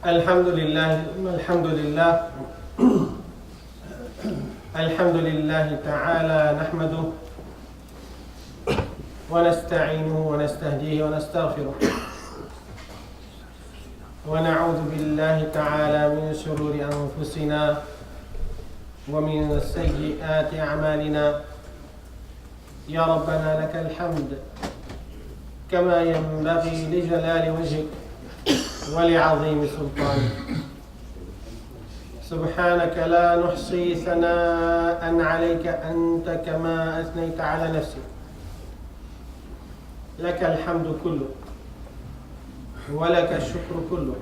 الحمد لله الحمد لله تعالى نحمده ونستعينه ونستهديه ونستغفره ونعوذ بالله تعالى من شرور أنفسنا ومن سيئات أعمالنا. يا ربنا لك الحمد كما ينبغي لجلال وجهك ولعظيم سلطانك. سبحانك لا نحصي ثناء عليك أنت كما أثنيت على نفسك. لك الحمد كله ولك الشكر كله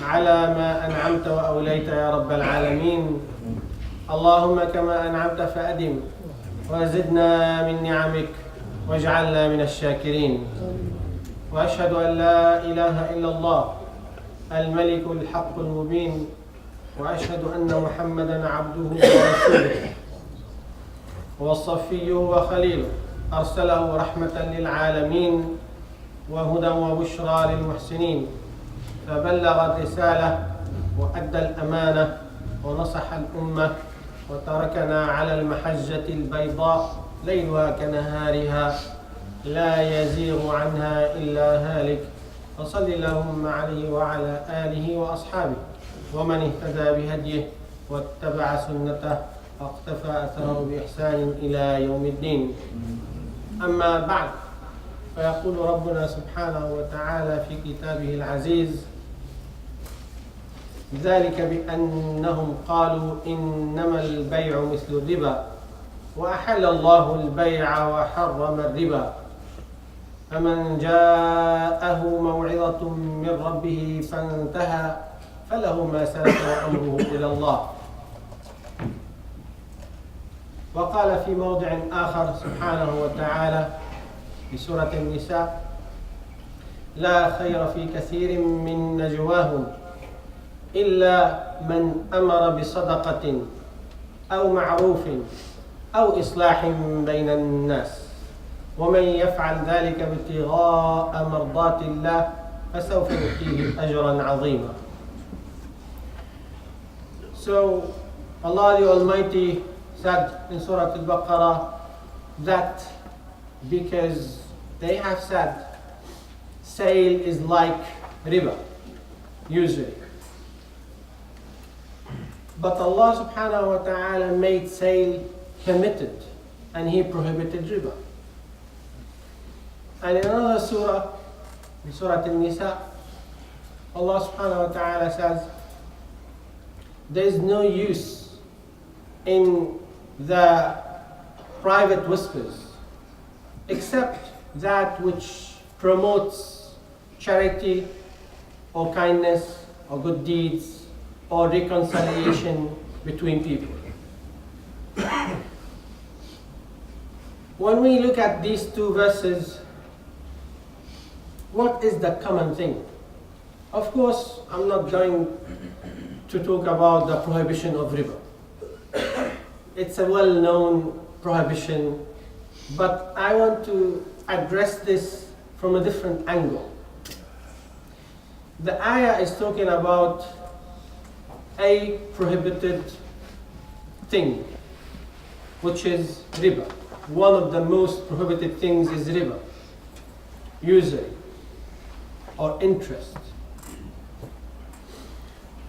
على ما أنعمت وأوليت يا رب العالمين. اللهم كما أنعمت فأدم وزدنا من نعمك واجعلنا من الشاكرين. وأشهد أن لا إله إلا الله الملك الحق المبين، وأشهد أن محمدا عبده ورسوله وصفيه وخليله أرسله رحمة للعالمين وهدى وبشرى للمحسنين، فبلغ الرسالة وأدى الأمانة ونصح الأمة وتركنا على المحجة البيضاء ليلها كنهارها لا يزيغ عنها إلا هالك. فصل اللهم عليه وعلى آله وأصحابه ومن اهتدى بهديه واتبع سنته واقتفى أثره بإحسان إلى يوم الدين. أما بعد، فيقول ربنا سبحانه وتعالى في كتابه العزيز: ذلك بأنهم قالوا إنما البيع مثل الربا وأحل الله البيع وحرم الربا فمن جاءه موعظة من ربه فانتهى فله ما سلف وأمره إلى الله. وقال في موضع آخر سبحانه وتعالى في سورة النساء: لا خير في كثير من نجواهم إلا من أمر بصدقة أو معروف أو إصلاح بين الناس ومن يفعل ذلك ابتغاء مرضات الله فسوف يؤتيه أجرا عظيما. So Allah the Almighty said in Surah Al-Baqarah that because they have said sale is like riba usually, but Allah subhanahu wa ta'ala made sale permitted and He prohibited riba. And in another surah, in Surah An-Nisa, Allah subhanahu wa ta'ala says there is no use in the private whispers except that which promotes charity or kindness or good deeds or reconciliation between people. When we look at these two verses, what is the common thing? Of course, I'm not going to talk about the prohibition of riba. It's a well-known prohibition, but I want to address this from a different angle. The ayah is talking about a prohibited thing, which is riba. One of the most prohibited things is riba, usury or interest.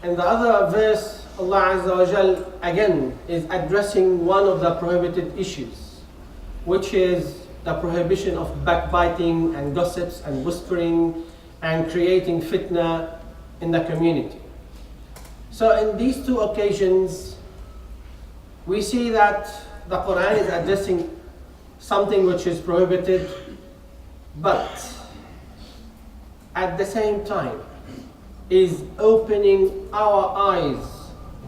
And the other verse, Allah Azza wa Jal again is addressing one of the prohibited issues, which is the prohibition of backbiting and gossips and whispering and creating fitna in the community. So in these two occasions, we see that the Quran is addressing something which is prohibited, but at the same time is opening our eyes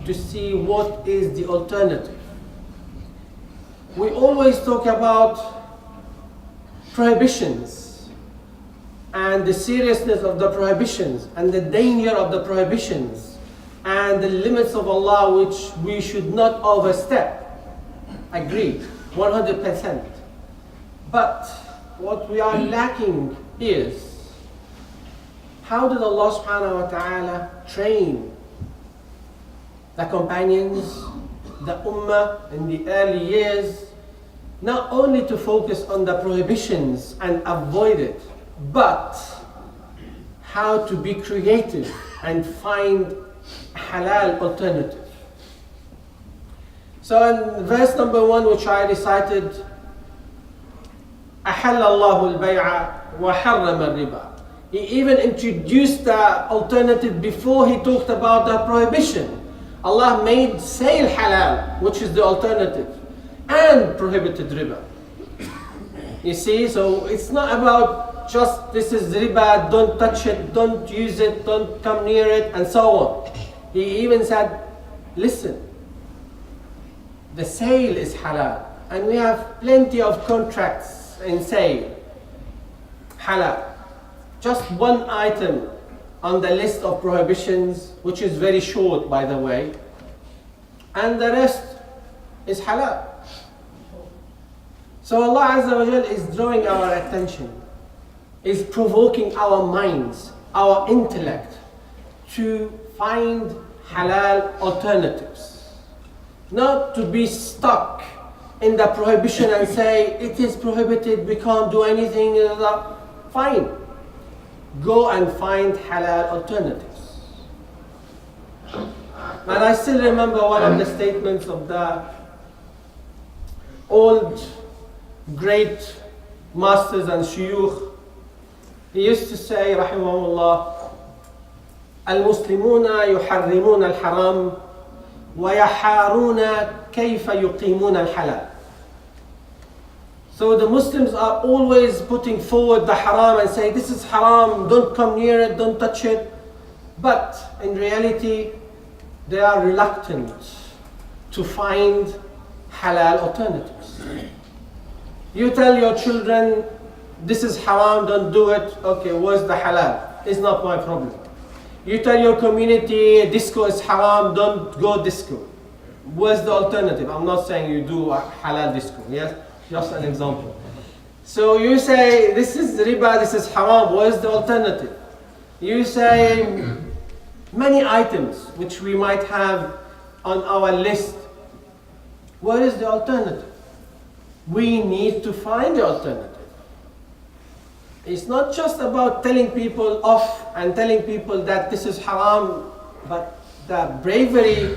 to see what is the alternative. We always talk about prohibitions and the seriousness of the prohibitions and the danger of the prohibitions and the limits of Allah which we should not overstep. Agreed, 100%. But what we are lacking is how did Allah subhanahu wa ta'ala train the companions, the ummah in the early years, not only to focus on the prohibitions and avoid it, but how to be creative and find halal alternative. So in verse number 1, which I recited, أحل الله البيع وحرم الربا. He even introduced the alternative before he talked about the prohibition. Allah made sale halal, which is the alternative, and prohibited riba. You see, so it's not about just this is riba, don't touch it, don't use it, don't come near it, and so on. He even said, listen, the sale is halal, and we have plenty of contracts in sale, halal. Just one item on the list of prohibitions, which is very short, by the way, and the rest is halal. So Allah Azza wa Jal is drawing our attention, is provoking our minds, our intellect, to find halal alternatives. Not to be stuck in the prohibition and say, it is prohibited, we can't do anything. Fine. Go and find halal alternatives. And I still remember one of the statements of the old great masters and shuyukh. He used to say, rahimahullah, المسلمون يحرمون الحرام ويحارون كيف يقيمون الحلال. So the Muslims are always putting forward the haram and say, this is haram, don't come near it, don't touch it. But in reality, they are reluctant to find halal alternatives. You tell your children, this is haram, don't do it. Okay, where's the halal? It's not my problem. You tell your community, disco is haram, don't go disco. Where's the alternative? I'm not saying you do a halal disco, yes? Just an example. So you say, this is riba, this is haram, what is the alternative? You say many items which we might have on our list. What is the alternative? We need to find the alternative. It's not just about telling people off and telling people that this is haram, but the bravery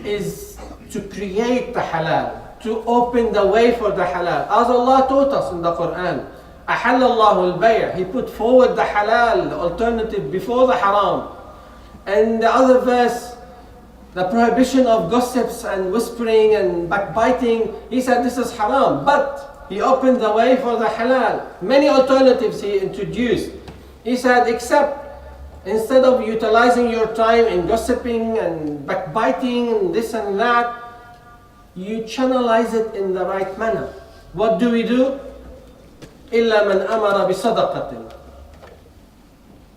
is to create the halal, to open the way for the halal. As Allah taught us in the Quran, أحل الله البيع. He put forward the halal, the alternative before the haram. And the other verse, the prohibition of gossips and whispering and backbiting, he said this is haram, but he opened the way for the halal. Many alternatives he introduced. He said, except instead of utilizing your time in gossiping and backbiting and this and that, you channelize it in the right manner. What do we do? إِلَّا مَنْ أَمَرَ بِصَدَقَةٍ.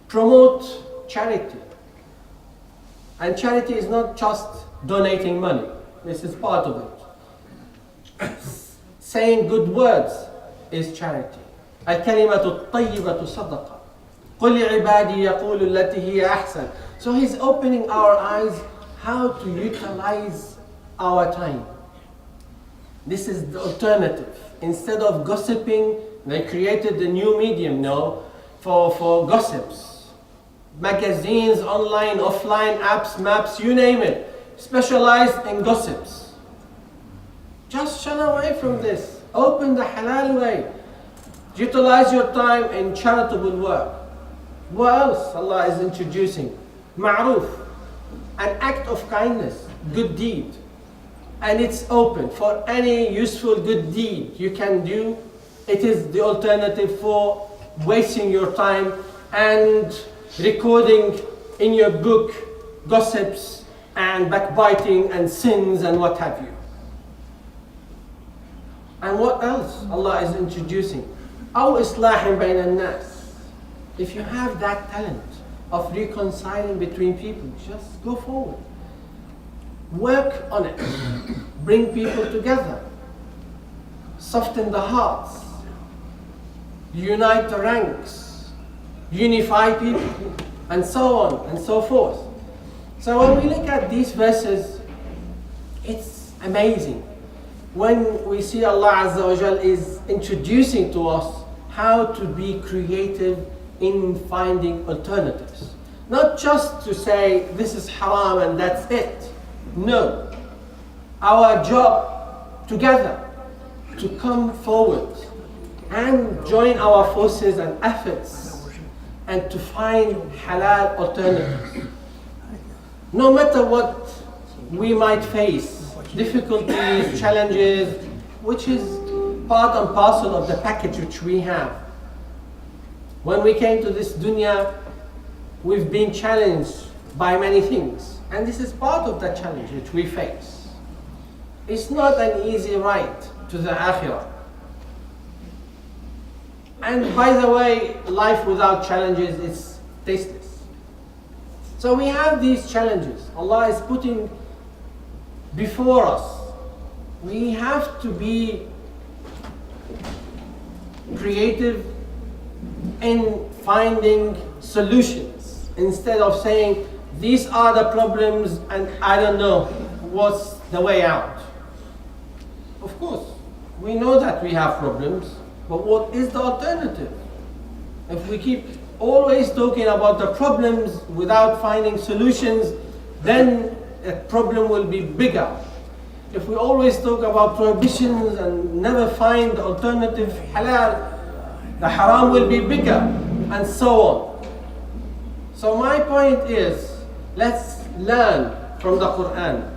Promote charity. And charity is not just donating money. This is part of it. Saying good words is charity. الكلمة الطيبة صدقة. قل عبادي يقول التي هي أحسن. So he's opening our eyes how to utilize our time. This is the alternative. Instead of gossiping, they created a new medium now for gossips. Magazines, online, offline, apps, maps, you name it. Specialized in gossips. Just shun away from this. Open the halal way. Utilize your time in charitable work. What else Allah is introducing? Ma'ruf, an act of kindness, good deed. And it's open for any useful good deed you can do. It is the alternative for wasting your time and recording in your book gossips and backbiting and sins and what have you. And what else Allah is introducing? أو إصلاح بين الناس. If you have that talent of reconciling between people, just go forward. Work on it. Bring people together. Soften the hearts. Unite the ranks. unify people, and so on and so forth. So when we look at these verses, it's amazing. When we see Allah Azza wa Jal is introducing to us how to be creative in finding alternatives. Not just to say this is haram and that's it. No. Our job together to come forward and join our forces and efforts and to find halal alternatives. No matter what we might face, difficulties, challenges, which is part and parcel of the package which we have. When we came to this dunya, we've been challenged by many things, and this is part of the challenge which we face. It's not an easy ride to the akhirah. And by the way, life without challenges is tasteless. So we have these challenges Allah is putting before us. We have to be creative in finding solutions instead of saying these are the problems and I don't know what's the way out. Of course, we know that we have problems, but what is the alternative? If we keep always talking about the problems without finding solutions, then the problem will be bigger. If we always talk about prohibitions and never find the alternative halal, the haram will be bigger, and so on. So my point is, let's learn from the Quran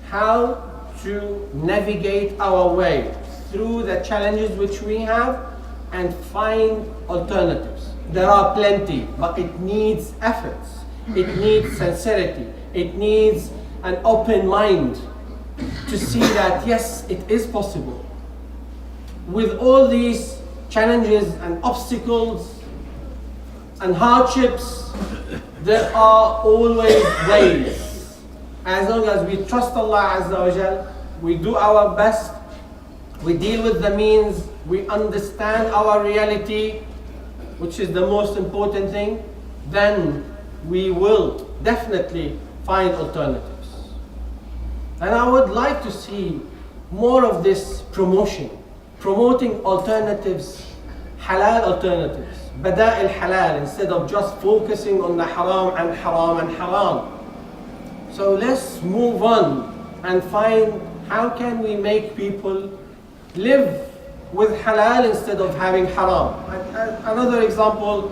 how to navigate our way through the challenges which we have and find alternatives. There are plenty, but it needs efforts, it needs sincerity, it needs an open mind to see that yes, it is possible. With all these challenges and obstacles and hardships, there are always ways. As long as we trust Allah Azza wa Jal, we do our best, we deal with the means, we understand our reality, which is the most important thing, then we will definitely find alternatives. And I would like to see more of this promoting alternatives, halal alternatives, bada'il halal, instead of just focusing on the haram and haram and haram. So let's move on and find how can we make people live with halal instead of having haram. Another example,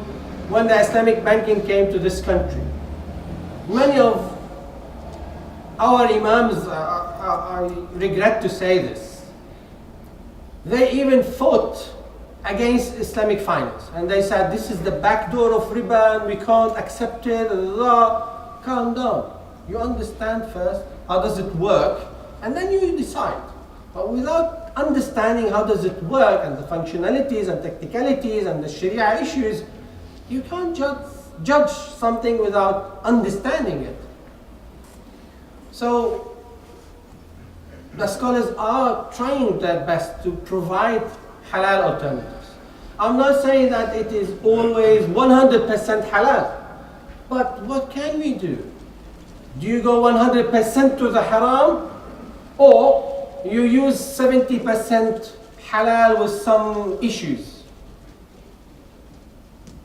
when the Islamic banking came to this country, many of our imams, I regret to say this, they even fought against Islamic finance, and they said this is the back door of riba and we can't accept it. Calm down. You understand first how does it work, and then you decide. But without understanding how does it work and the functionalities and technicalities and the Sharia issues, you can't judge something without understanding it. So the scholars are trying their best to provide halal alternatives. I'm not saying that it is always 100% halal, but what can we do? Do you go 100% to the haram, or you use 70% halal with some issues?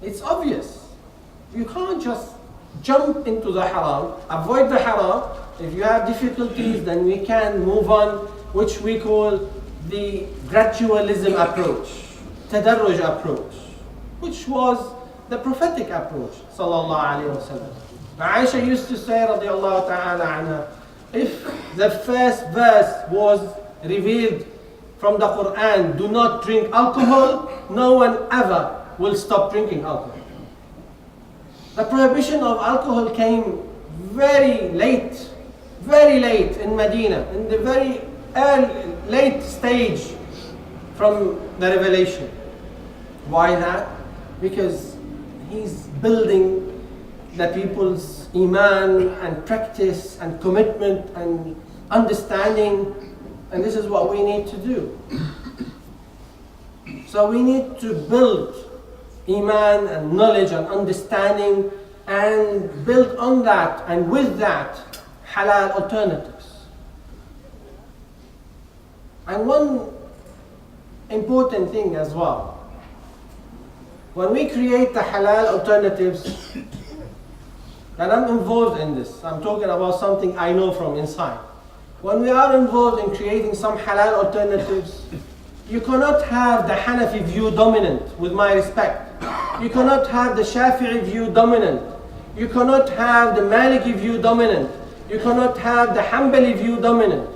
It's obvious. You can't just jump into the haram, avoid the haram. If you have difficulties, then we can move on, which we call the gradualism approach, tadarruj approach, which was the prophetic approach, sallallahu alaihi wasallam. Aisha used to say, radiallahu ta'ala anha, if the first verse was revealed from the Quran, do not drink alcohol, no one ever will stop drinking alcohol. The prohibition of alcohol came very late in Medina, in the very late stage from the revelation. Why that? Because he's building the people's iman and practice and commitment and understanding, and this is what we need to do. So we need to build iman and knowledge and understanding, and build on that and with that halal alternatives. And one important thing as well, when we create the halal alternatives, and I'm involved in this, I'm talking about something I know from inside. When we are involved in creating some halal alternatives, you cannot have the Hanafi view dominant, with my respect. You cannot have the Shafi'i view dominant. You cannot have the Maliki view dominant. You cannot have the Hanbali view dominant.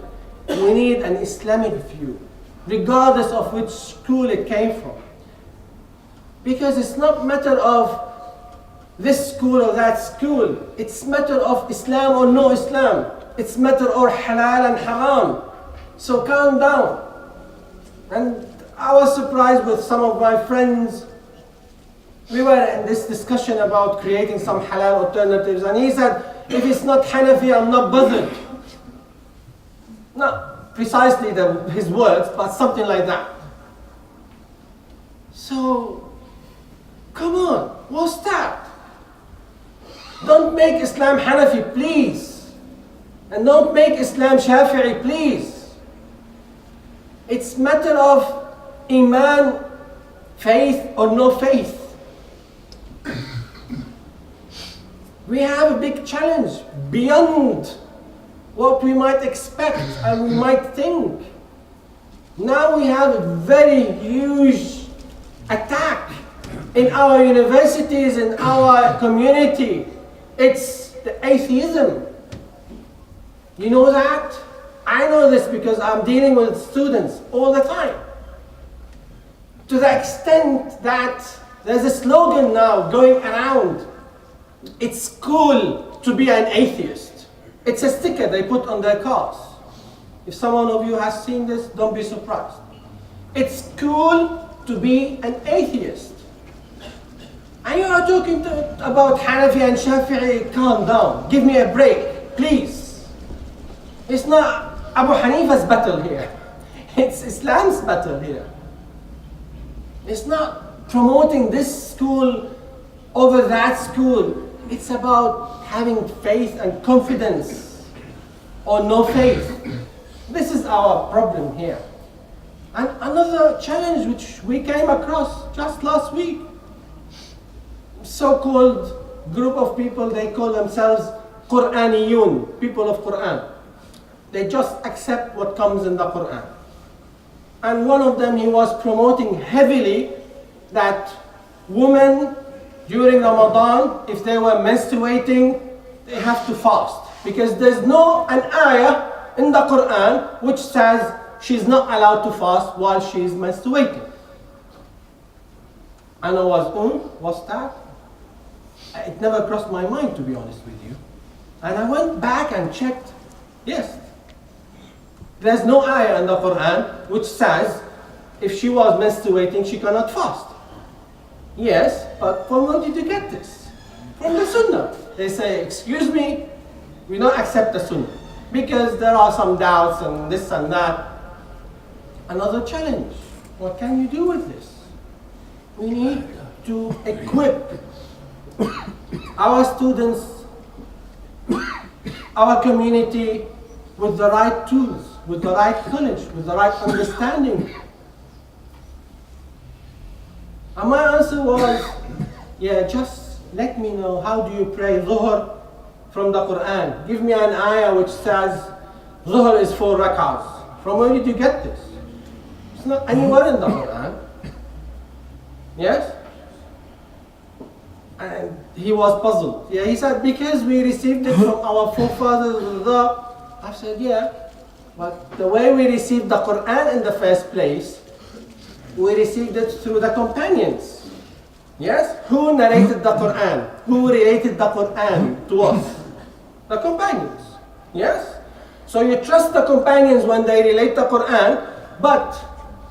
We need an Islamic view, regardless of which school it came from. Because it's not a matter of this school or that school. It's a matter of Islam or no Islam. It's a matter of halal and haram. So calm down. And I was surprised with some of my friends. We were in this discussion about creating some halal alternatives, and he said, if it's not Hanafi, I'm not bothered. Not precisely his words, but something like that. So, come on, what's that? Don't make Islam Hanafi, please. And don't make Islam Shafi'i, please. It's a matter of iman, faith or no faith. We have a big challenge beyond what we might expect and we might think. Now we have a very huge attack in our universities, in our community. It's the atheism. You know that? I know this because I'm dealing with students all the time. To the extent that there's a slogan now going around, it's cool to be an atheist. It's a sticker they put on their cars. If someone of you has seen this, don't be surprised. It's cool to be an atheist. And you are talking about Hanafi and Shafi'i, calm down, give me a break, please. It's not Abu Hanifa's battle here. It's Islam's battle here. It's not promoting this school over that school. It's about having faith and confidence or no faith. This is our problem here. And another challenge which we came across just last week, so-called group of people, they call themselves Quraniyun, people of Quran. They just accept what comes in the Quran. And one of them, he was promoting heavily that women during Ramadan, if they were menstruating, they have to fast. Because there's no an ayah in the Quran which says she's not allowed to fast while she's menstruating. And I was, what's that? It never crossed my mind, to be honest with you. And I went back and checked. Yes, there's no ayah in the Quran which says if she was menstruating, she cannot fast. Yes, but from where did you get this? From the Sunnah. They say, excuse me, we don't accept the Sunnah because there are some doubts and this and that. Another challenge. What can you do with this? We need to equip our students, our community with the right tools, with the right knowledge, with the right understanding. And my answer was, yeah, just let me know, how do you pray Dhuhr from the Quran? Give me an ayah which says Dhuhr is 4 rak'ahs. From where did you get this? It's not anywhere in the Quran. Yes? And he was puzzled. Yeah, he said, because we received it from our forefathers. I said, yeah, but the way we received the Quran in the first place, we received it through the companions. Yes? Who narrated the Quran? Who related the Quran to us? The companions. Yes? So you trust the companions when they relate the Quran, but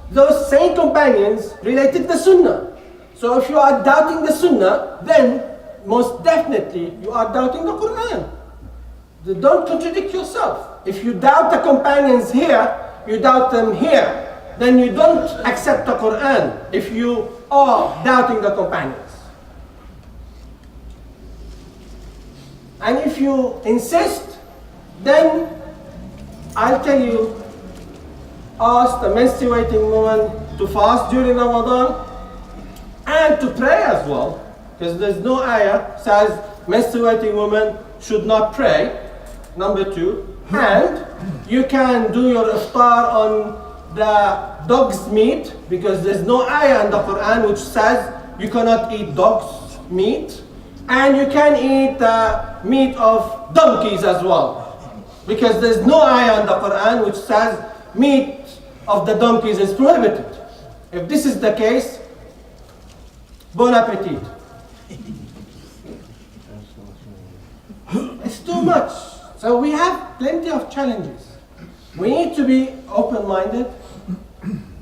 those same companions related the Sunnah. So if you are doubting the Sunnah, then most definitely you are doubting the Quran. Don't contradict yourself. If you doubt the companions here, you doubt them here. then you don't accept the Quran if you are doubting the companions. And if you insist, then I'll tell you, ask the menstruating woman to fast during Ramadan and to pray as well, because there's no ayah says menstruating women should not pray. Number 2, and you can do your iftar on the dog's meat, because there's no ayah in the Quran which says you cannot eat dog's meat. And you can eat the meat of donkeys as well, because there's no ayah in the Quran which says meat of the donkeys is prohibited. If this is the case, bon appetit. It's too much. So we have plenty of challenges. We need to be open-minded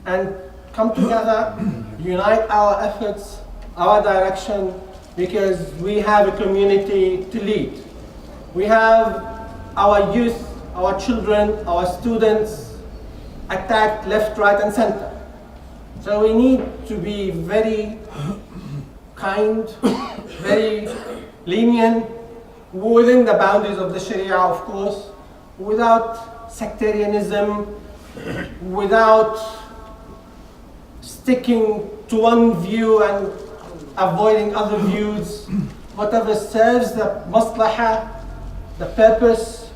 and come together, unite our efforts, our direction, because we have a community to lead. We have our youth, our children, our students attacked left, right, and center. So we need to be very kind, very lenient, within the boundaries of the Sharia, of course, without sectarianism, without sticking to one view and avoiding other views. Whatever serves the maslahah, the purpose,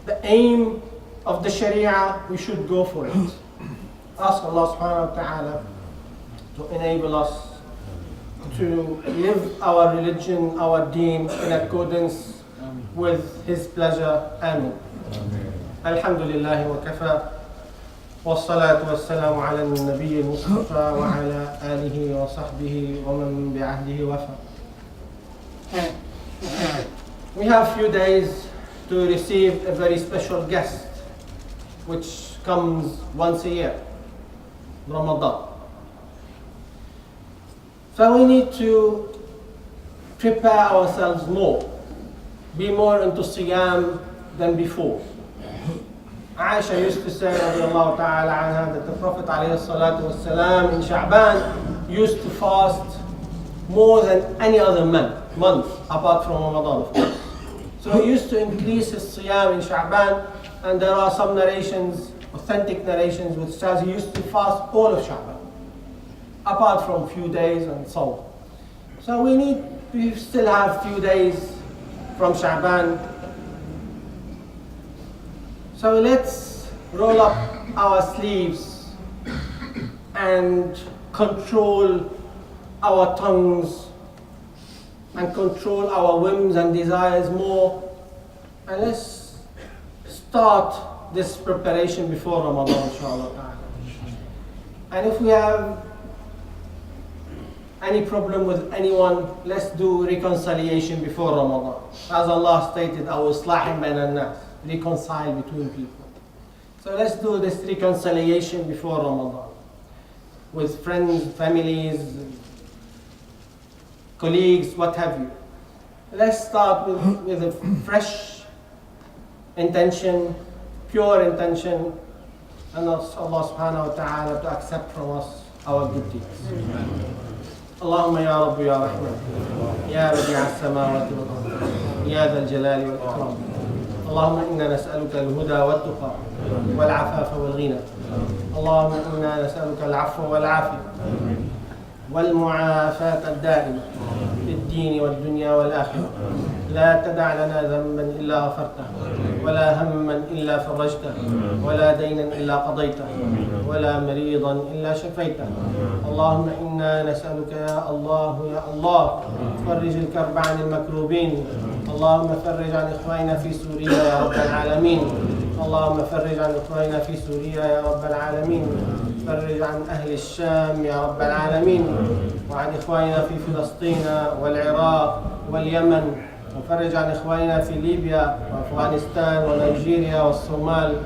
the aim of the Sharia, we should go for it. Ask Allah subhanahu wa ta'ala to enable us to live our religion, our deen in accordance with His pleasure. Ameen. Alhamdulillah wa kafa. والصلاة والسلام على النبي المصطفى وعلى آله وصحبه ومن بعهده وفى. We have few days to receive a very special guest, which comes once a year, Ramadan. So we need to prepare ourselves more, be more into Siyam than before. Aisha used to say, radiallahu ta'ala anha, that the Prophet alayhi salatu wasalam in Sha'ban used to fast more than any other month, apart from Ramadan, of course. So he used to increase his Siyam in Sha'ban, and there are some narrations, authentic narrations, which says he used to fast all of Sha'ban, apart from few days and so on. So we still have few days from Sha'ban. So let's roll up our sleeves and control our tongues and control our whims and desires more. And let's start this preparation before Ramadan, inshallah. And if we have any problem with anyone, let's do reconciliation before Ramadan. As Allah stated, our islahin bayna nas, reconcile between people. So let's do this reconciliation before Ramadan with friends, families, colleagues, what have you. Let's start with a fresh intention, pure intention, and ask Allah subhanahu wa ta'ala to accept from us our good deeds. اللهم يا رب يا رحمن يا بديع السماوات والأرض يا ذا الجلال والإكرام اللهم إنا نسألك الهدى والتقى والعفاف والغنى اللهم إنا نسألك العفو والعافية والمعافاة الدائمة في الدين والدنيا والآخرة لا تدع لنا ذنبا إلا غفرته ولا هما إلا فرجته ولا دينا إلا قضيته ولا مريضا إلا شفيته اللهم إنا نسألك يا الله فرج الكرب عن المكروبين اللهم فرج عن إخواننا في سوريا يا رب العالمين اللهم فرج عن إخواننا في سوريا يا رب العالمين فرج عن أهل الشام يا رب العالمين وعن إخواننا في فلسطين والعراق واليمن وفرج عن إخواننا في ليبيا وأفغانستان ونيجيريا والصومال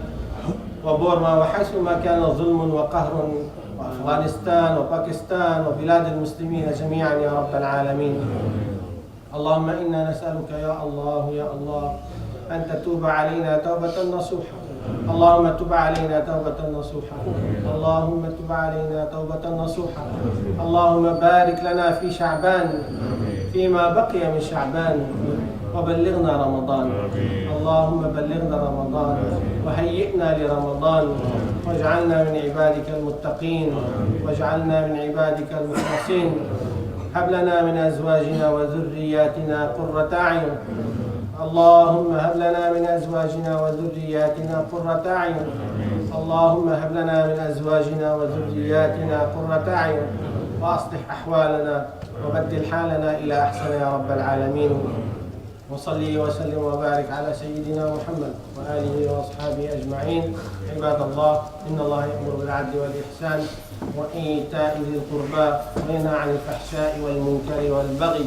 وبورما وحيثما كان ظلم وقهر وأفغانستان وباكستان وبلاد المسلمين جميعا يا رب العالمين اللهم إنا نسألك يا الله أن تتوب علينا توبة نصوحة اللهم تب علينا توبة نصوحا. اللهم تب علينا توبة نصوحا. اللهم بارك لنا في شعبان فيما بقي من شعبان وبلغنا رمضان. اللهم بلغنا رمضان وهيئنا لرمضان واجعلنا من عبادك المتقين واجعلنا من عبادك المخلصين. هب لنا من أزواجنا وذرياتنا قرة أعين. اللهم هب لنا من أزواجنا وذرياتنا قرة أعين. اللهم هب لنا من أزواجنا وذرياتنا قرة أعين وأصلح أحوالنا وبدل حالنا إلى أحسن يا رب العالمين. وصلي وسلم وبارك على سيدنا محمد وآله وأصحابه أجمعين. عباد الله، إن الله يأمر بالعدل والإحسان وإيتاء ذي القربى وينهى عن الفحشاء والمنكر والبغي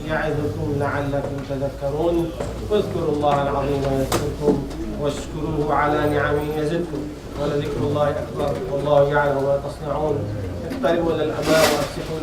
يعظكم لعلكم تذكرون. اذكروا الله العظيم يذكركم واشكروه على نعمه يزدكم ولذكر الله أكبر والله يعلم ما تصنعون. اقتربوا إلى الأمام وافسحوا